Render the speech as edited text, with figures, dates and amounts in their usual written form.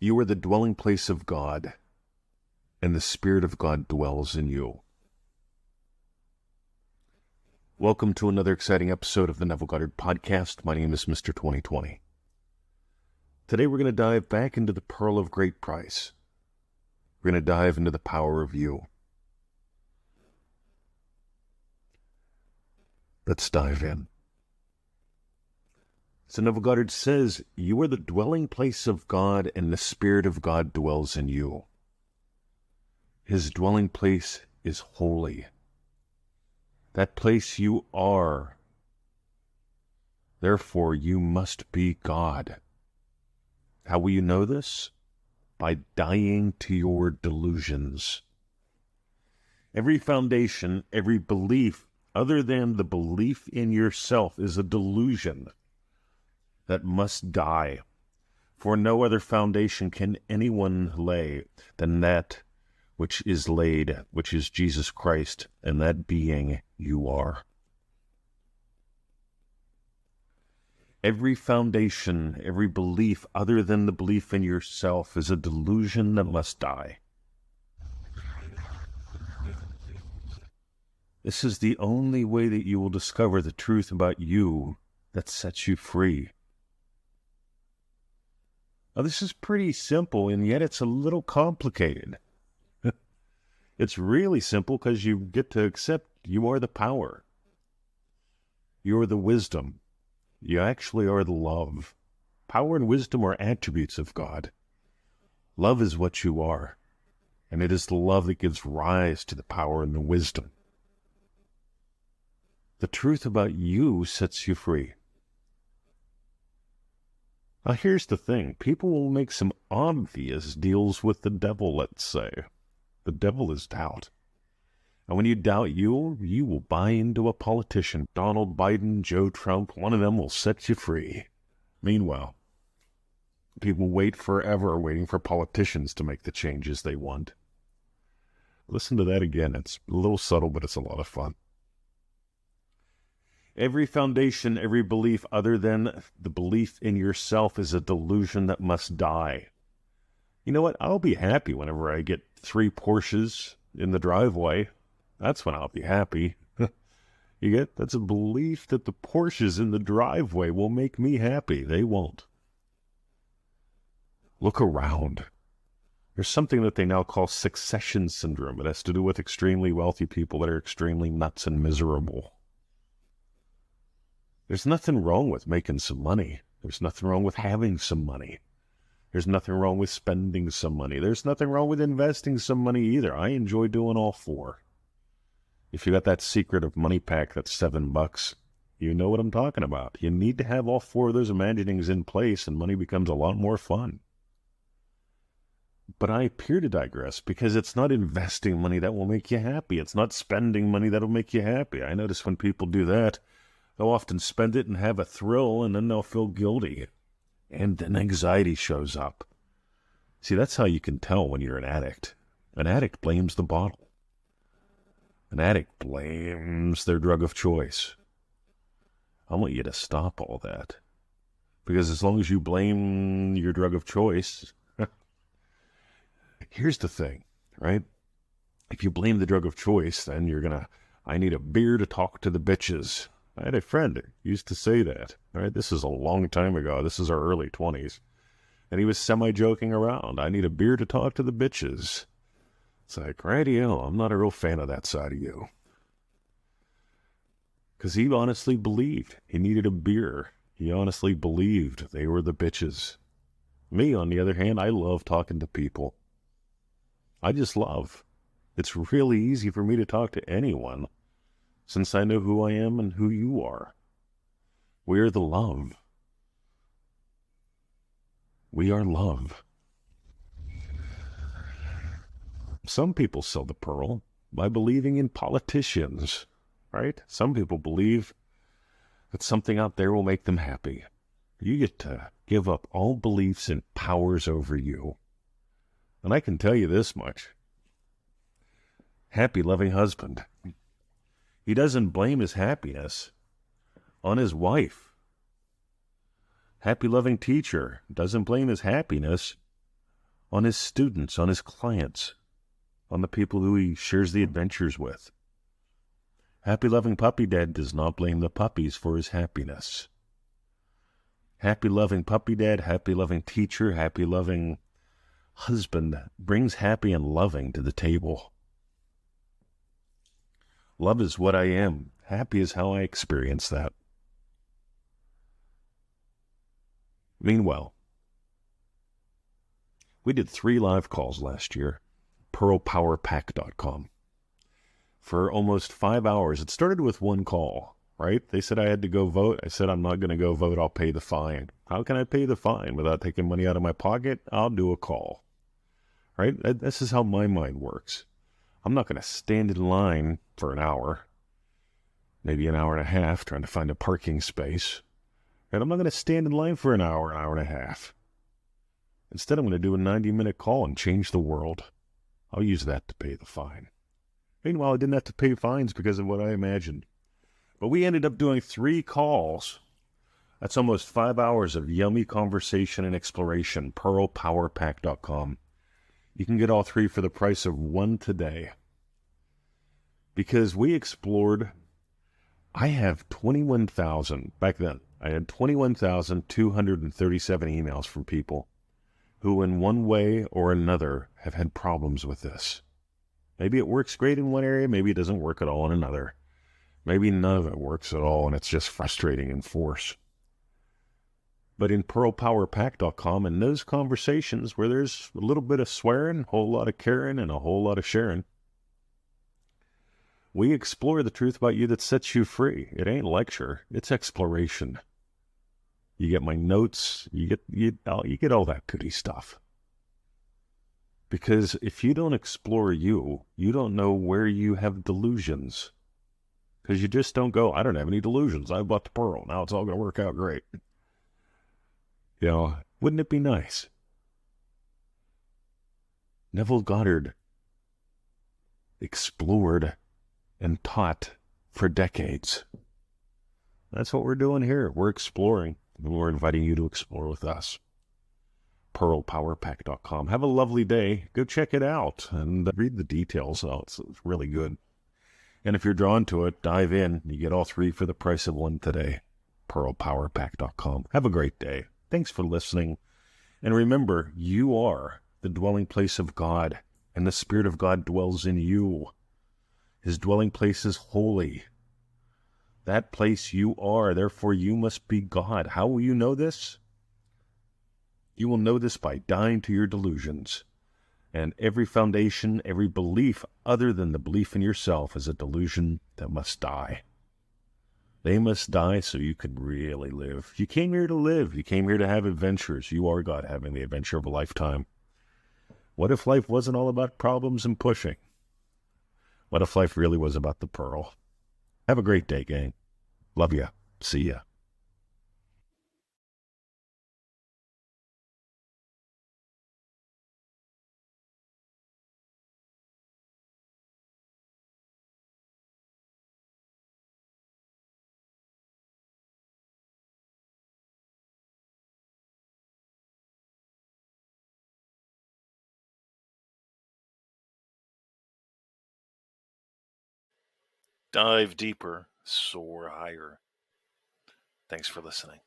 You are the dwelling place of God, and the Spirit of God dwells in you. Welcome to another exciting episode of the Neville Goddard podcast. My name is Mr. 2020. Today we're going to dive back into the pearl of great price. We're going to dive into the power of you. Let's dive in. So Neville Goddard says, you are the dwelling place of God, and the Spirit of God dwells in you. His dwelling place is holy. That place you are. Therefore, you must be God. How will you know this? By dying to your delusions. Every foundation, every belief, other than the belief in yourself, is a delusion that must die. For no other foundation can anyone lay than that which is laid, which is Jesus Christ, and that being you are. Every foundation, every belief other than the belief in yourself is a delusion that must die. This is the only way that you will discover the truth about you that sets you free. Now, this is pretty simple, and yet it's a little complicated. It's really simple because you get to accept you are the power. You are the wisdom. You actually are the love. Power and wisdom are attributes of God. Love is what you are, and it is the love that gives rise to the power and the wisdom. The truth about you sets you free. Now here's the thing. People will make some obvious deals with the devil, let's say. The devil is doubt. And when you doubt you will buy into a politician. Donald Biden, Joe Trump, one of them will set you free. Meanwhile, people wait forever waiting for politicians to make the changes they want. Listen to that again. It's a little subtle, but it's a lot of fun. Every foundation, every belief other than the belief in yourself is a delusion that must die. You know what? I'll be happy whenever I get 3 Porsches in the driveway. That's when I'll be happy. You get? That's a belief that the Porsches in the driveway will make me happy. They won't. Look around. There's something that they now call succession syndrome. It has to do with extremely wealthy people that are extremely nuts and miserable. There's nothing wrong with making some money. There's nothing wrong with having some money. There's nothing wrong with spending some money. There's nothing wrong with investing some money either. I enjoy doing all 4. If you got that secret of money pack that's $7, you know what I'm talking about. You need to have all 4 of those imaginings in place, and money becomes a lot more fun. But I appear to digress because it's not investing money that will make you happy. It's not spending money that will make you happy. I notice when people do that, they'll often spend it and have a thrill, and then they'll feel guilty. And then anxiety shows up. See, that's how you can tell when you're an addict. An addict blames the bottle. An addict blames their drug of choice. I want you to stop all that. Because as long as you blame your drug of choice, here's the thing, right? If you blame the drug of choice, then you're going to, I need a beer to talk to the bitches. I had a friend who used to say that. All right, this is a long time ago. This is our early 20s. And he was semi-joking around. I need a beer to talk to the bitches. It's like, radio, I'm not a real fan of that side of you. Because he honestly believed he needed a beer. He honestly believed they were the bitches. Me, on the other hand, I love talking to people. I just love. It's really easy for me to talk to anyone, since I know who I am and who you are. We are the love. We are love. Some people sell the pearl by believing in politicians, right? Some people believe that something out there will make them happy. You get to give up all beliefs and powers over you. And I can tell you this much. Happy, loving husband. He doesn't blame his happiness on his wife. Happy, loving teacher doesn't blame his happiness on his students, on his clients, on the people who he shares the adventures with. Happy loving puppy dad does not blame the puppies for his happiness. Happy loving puppy dad, happy loving teacher, happy loving husband brings happy and loving to the table. Love is what I am. Happy is how I experience that. Meanwhile, we did 3 live calls last year, pearlpowerpack.com, for almost 5 hours. It started with 1 call, right? They said I had to go vote. I said, I'm not going to go vote. I'll pay the fine. How can I pay the fine without taking money out of my pocket? I'll do a call, right? This is how my mind works. I'm not going to stand in line for an hour, maybe an hour and a half, trying to find a parking space. And I'm not going to stand in line for an hour and a half. Instead, I'm going to do a 90-minute call and change the world. I'll use that to pay the fine. Meanwhile, I didn't have to pay fines because of what I imagined. But we ended up doing 3 calls. That's almost 5 hours of yummy conversation and exploration. pearlpowerpack.com. You can get all 3 for the price of 1 today. Because we explored, I have 21,000, back then, I had 21,237 emails from people who in one way or another have had problems with this. Maybe it works great in one area, maybe it doesn't work at all in another. Maybe none of it works at all and it's just frustrating and force. But in pearlpowerpack.com, in those conversations where there's a little bit of swearing, a whole lot of caring, and a whole lot of sharing, we explore the truth about you that sets you free. It ain't lecture, it's exploration. You get my notes, you get all that goody stuff. Because if you don't explore you, you don't know where you have delusions. Because you just don't go, I don't have any delusions. I bought the pearl. Now it's all going to work out great. You know, wouldn't it be nice? Neville Goddard explored and taught for decades. That's what we're doing here. We're exploring, and we're inviting you to explore with us. pearlpowerpack.com. Have a lovely day. Go check it out and read the details. Oh, it's really good. And if you're drawn to it, dive in. You get all 3 for the price of 1 today. pearlpowerpack.com. Have a great day. Thanks for listening. And remember, you are the dwelling place of God, and the Spirit of God dwells in you. His dwelling place is holy. That place you are, therefore you must be God. How will you know this? You will know this by dying to your delusions. And every foundation, every belief other than the belief in yourself is a delusion that must die. They must die so you can really live. You came here to live. You came here to have adventures. You are God having the adventure of a lifetime. What if life wasn't all about problems and pushing? What if life really was about the pearl? Have a great day, gang. Love ya. See ya. Dive deeper, soar higher. Thanks for listening.